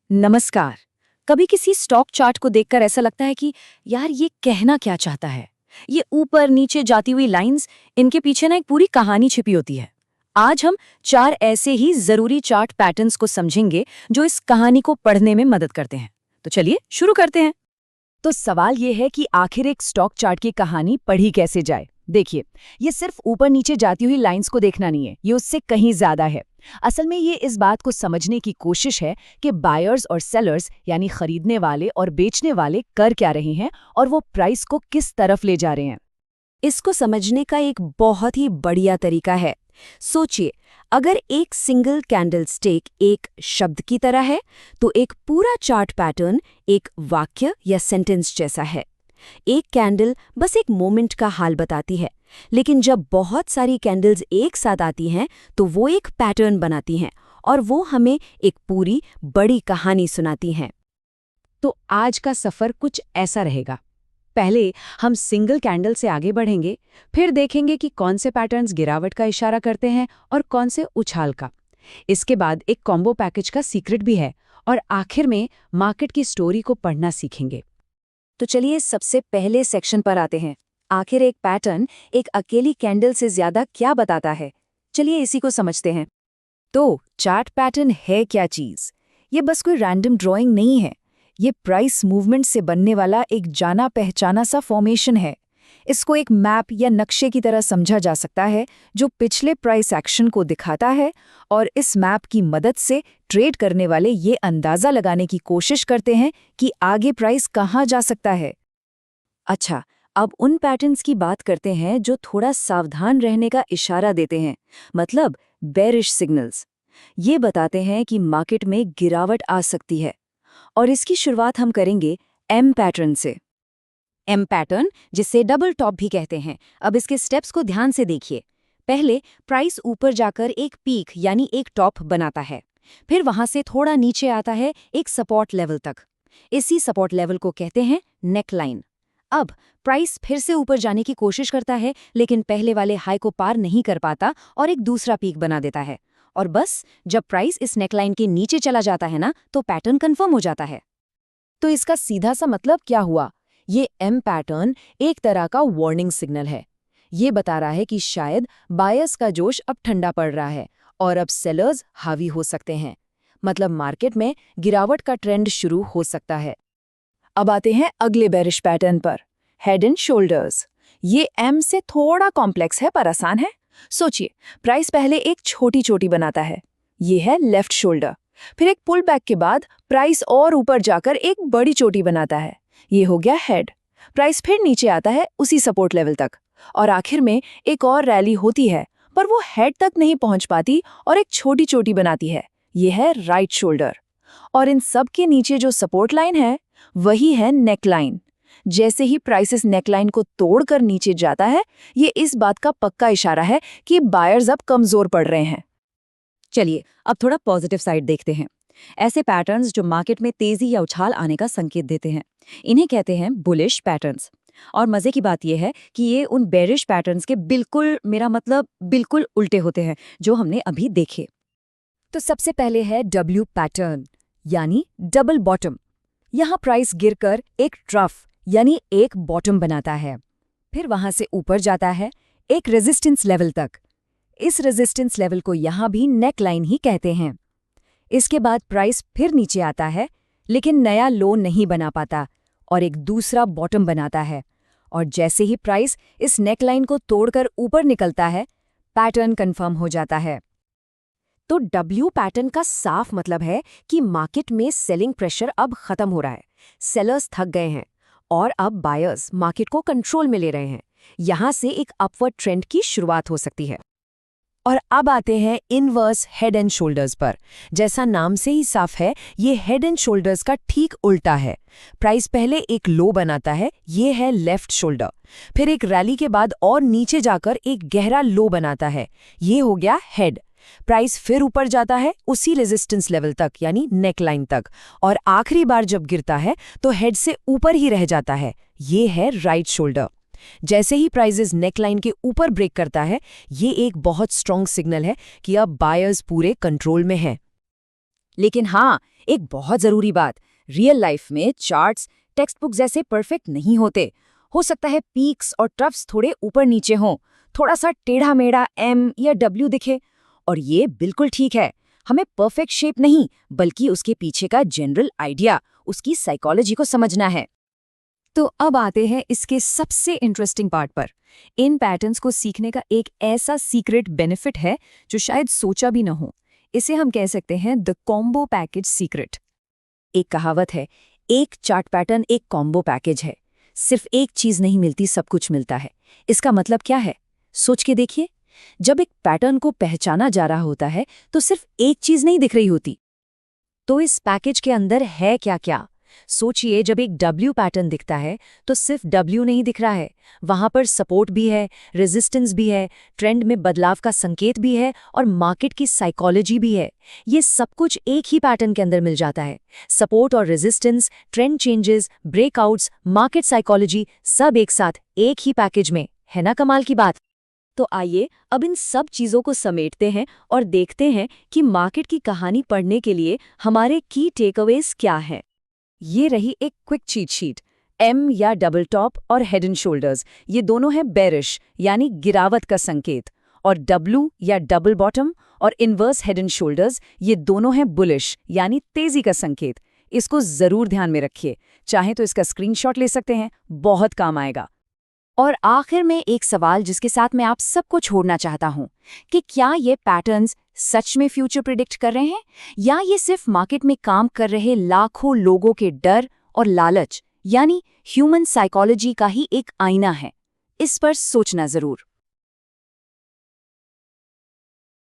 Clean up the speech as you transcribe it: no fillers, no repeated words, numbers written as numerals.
नमस्कार। कभी किसी स्टॉक चार्ट को देखकर ऐसा लगता है कि यार ये कहना क्या चाहता है। ये ऊपर नीचे जाती हुई लाइंस, इनके पीछे ना एक पूरी कहानी छिपी होती है। आज हम 4 ऐसे ही जरूरी चार्ट पैटर्न्स को समझेंगे जो इस कहानी को पढ़ने में मदद करते हैं। तो चलिए शुरू करते हैं। तो सवाल ये है कि आखिर एक स्टॉक चार्ट की कहानी पढ़ी कैसे जाए। देखिए, ये सिर्फ ऊपर नीचे जाती हुई लाइंस को देखना नहीं है, ये उससे कहीं ज्यादा है। असल में ये इस बात को समझने की कोशिश है कि बायर्स और सेलर्स यानी खरीदने वाले और बेचने वाले कर क्या रहे हैं और वो प्राइस को किस तरफ ले जा रहे हैं। इसको समझने का एक बहुत ही बढ़िया तरीका है। सोचिए, अगर एक सिंगल कैंडल स्टिक एक शब्द की तरह है तो एक पूरा चार्ट पैटर्न एक वाक्य या सेंटेंस जैसा है। एक कैंडल बस एक मोमेंट का हाल बताती है, लेकिन जब बहुत सारी कैंडल्स एक साथ आती हैं तो वो एक पैटर्न बनाती हैं और वो हमें एक पूरी बड़ी कहानी सुनाती हैं। तो आज का सफर कुछ ऐसा रहेगा। पहले हम सिंगल कैंडल से आगे बढ़ेंगे, फिर देखेंगे कि कौन से पैटर्न्स गिरावट का इशारा करते हैं और कौन से उछाल का। इसके बाद एक कॉम्बो पैकेज का सीक्रेट भी है और आखिर में मार्केट की स्टोरी को पढ़ना सीखेंगे। तो चलिए सबसे पहले सेक्शन पर आते हैं। आखिर एक पैटर्न एक अकेली कैंडल से ज्यादा क्या बताता है, चलिए इसी को समझते हैं। तो चार्ट पैटर्न है क्या चीज? ये बस कोई रैंडम ड्राइंग नहीं है। ये प्राइस मूवमेंट से बनने वाला एक जाना पहचाना सा फॉर्मेशन है। इसको एक मैप या नक्शे की तरह समझा जा सकता है जो पिछले प्राइस एक्शन को दिखाता है, और इस मैप की मदद से ट्रेड करने वाले ये अंदाजा लगाने की कोशिश करते हैं कि आगे प्राइस कहाँ जा सकता है। अच्छा, अब उन पैटर्न्स की बात करते हैं जो थोड़ा सावधान रहने का इशारा देते हैं, मतलब बेरिश सिग्नल्स। ये बताते हैं कि मार्केट में गिरावट आ सकती है। और इसकी शुरुआत हम करेंगे एम पैटर्न से। एम पैटर्न, जिसे डबल टॉप भी कहते हैं। अब इसके स्टेप्स को ध्यान से देखिए। पहले प्राइस ऊपर जाकर एक पीक यानी एक टॉप बनाता है, फिर वहां से थोड़ा नीचे आता है एक सपोर्ट लेवल तक। इसी सपोर्ट लेवल को कहते हैं नेक लाइन। अब प्राइस फिर से ऊपर जाने की कोशिश करता है, लेकिन पहले वाले हाई को पार नहीं कर पाता और एक दूसरा पीक बना देता है। और बस जब प्राइस इस नेकलाइन के नीचे चला जाता है ना, तो पैटर्न कंफर्म हो जाता है। तो इसका सीधा सा मतलब क्या हुआ? ये एम पैटर्न एक तरह का वार्निंग सिग्नल है। ये बता रहा है कि शायद बायर्स का जोश अब ठंडा पड़ रहा है और अब सेलर्स हावी हो सकते हैं। मतलब मार्केट में गिरावट का ट्रेंड शुरू हो सकता है। अब आते हैं अगले बेरिश पैटर्न पर, हेड एंड शोल्डर्स। ये एम से थोड़ा कॉम्प्लेक्स है पर आसान है। सोचिए, प्राइस पहले एक छोटी चोटी बनाता है, ये है लेफ्ट शोल्डर। फिर एक पुल बैक के बाद प्राइस और ऊपर जाकर एक बड़ी चोटी बनाता है, ये हो गया हेड। प्राइस फिर नीचे आता है उसी सपोर्ट लेवल तक, और आखिर में एक और रैली होती है, पर वो हेड तक नहीं पहुंच पाती और एक छोटी चोटी बनाती है, ये है राइट शोल्डर। और इन सब के नीचे जो सपोर्ट लाइन है वही है नेकलाइन। जैसे ही प्राइसेस नेकलाइन को तोड़कर नीचे जाता है, ये इस बात का पक्का इशारा है कि बायर्स अब कमजोर पड़ रहे हैं। चलिए अब थोड़ा पॉजिटिव साइड देखते हैं। ऐसे पैटर्न्स जो मार्केट में तेजी या उछाल आने का संकेत देते हैं, इन्हें कहते हैं बुलिश पैटर्न्स। और मजे की बात यह है कि ये उन बेरिश पैटर्न्स के बिल्कुल उल्टे होते हैं जो हमने अभी देखे। तो सबसे पहले है डब्ल्यू पैटर्न, यानी डबल बॉटम। यहाँ प्राइस गिरकर एक ट्रफ यानी एक बॉटम बनाता है, फिर वहां से ऊपर जाता है एक रेजिस्टेंस लेवल तक। इस रेजिस्टेंस लेवल को यहाँ भी नेक लाइन ही कहते हैं। इसके बाद प्राइस फिर नीचे आता है, लेकिन नया लो नहीं बना पाता और एक दूसरा बॉटम बनाता है। और जैसे ही प्राइस इस नेक लाइन को तोड़कर ऊपर निकलता है, पैटर्न कंफर्म हो जाता है। तो डब्ल्यू पैटर्न का साफ मतलब है कि मार्केट में सेलिंग प्रेशर अब खत्म हो रहा है, सेलर्स थक गए हैं और अब बायर्स मार्केट को कंट्रोल में ले रहे हैं। यहां से एक अपवर्ड ट्रेंड की शुरुआत हो सकती है। और अब आते हैं इनवर्स हेड एंड शोल्डर्स पर। जैसा नाम से ही साफ है, ये हेड एंड शोल्डर्स का ठीक उल्टा है। प्राइस पहले एक लो बनाता है, ये है लेफ्ट शोल्डर। फिर एक रैली के बाद और नीचे जाकर एक गहरा लो बनाता है, ये हो गया हेड। प्राइस फिर ऊपर जाता है उसी रेजिस्टेंस लेवल तक यानी नेक लाइन तक, और आखिरी बार जब गिरता है तो हेड से ऊपर ही रह जाता है, ये है राइट शोल्डर। जैसे ही प्राइसेस नेकलाइन के ऊपर ब्रेक करता है, ये एक बहुत स्ट्रॉन्ग सिग्नल है कि अब बायर्स पूरे कंट्रोल में हैं। लेकिन हाँ, एक बहुत जरूरी बात, रियल लाइफ में चार्ट्स टेक्स्ट बुक जैसे परफेक्ट नहीं होते। हो सकता है पीक्स और ट्रफ्स थोड़े ऊपर नीचे हों, थोड़ा सा टेढ़ा मेढ़ा एम या डब्ल्यू दिखे, और ये बिल्कुल ठीक है। हमें परफेक्ट शेप नहीं, बल्कि उसके पीछे का जनरल आइडिया, उसकी साइकोलॉजी को समझना है। तो अब आते हैं इसके सबसे इंटरेस्टिंग पार्ट पर। इन पैटर्न्स को सीखने का एक ऐसा सीक्रेट बेनिफिट है जो शायद सोचा भी न हो। इसे हम कह सकते हैं द कॉम्बो पैकेज सीक्रेट। एक कहावत है, एक चार्ट पैटर्न एक कॉम्बो पैकेज है। सिर्फ एक चीज नहीं मिलती, सब कुछ मिलता है। इसका मतलब क्या है? सोच के देखिए, जब एक पैटर्न को पहचाना जा रहा होता है तो सिर्फ एक चीज नहीं दिख रही होती। तो इस पैकेज के अंदर है क्या क्या? सोचिए, जब एक डब्ल्यू पैटर्न दिखता है तो सिर्फ डब्ल्यू नहीं दिख रहा है, वहां पर सपोर्ट भी है, रेजिस्टेंस भी है, ट्रेंड में बदलाव का संकेत भी है और मार्केट की साइकोलॉजी भी है। ये सब कुछ एक ही पैटर्न के अंदर मिल जाता है। सपोर्ट और resistance, trend changes, breakouts, market psychology, सब एक साथ एक ही पैकेज में। है ना कमाल की बात? तो आइए अब इन सब चीजों को समेटते हैं और देखते हैं कि मार्केट की कहानी पढ़ने के लिए हमारे की टेकअवेज क्या हैं। ये रही एक क्विक चीट शीट। एम या डबल टॉप और हेड एंड शोल्डर्स, ये दोनों हैं बेरिश यानी गिरावट का संकेत, और डब्ल्यू या डबल बॉटम और इनवर्स हेड एंड शोल्डर्स, ये दोनों हैं बुलिश यानी तेजी का संकेत। इसको जरूर ध्यान में रखिए, चाहे तो इसका स्क्रीनशॉट ले सकते हैं, बहुत काम आएगा। और आखिर में एक सवाल जिसके साथ मैं आप सबको छोड़ना चाहता हूं कि क्या ये पैटर्न्स सच में फ्यूचर प्रिडिक्ट कर रहे हैं, या ये सिर्फ मार्केट में काम कर रहे लाखों लोगों के डर और लालच यानी ह्यूमन साइकोलॉजी का ही एक आईना है? इस पर सोचना जरूर।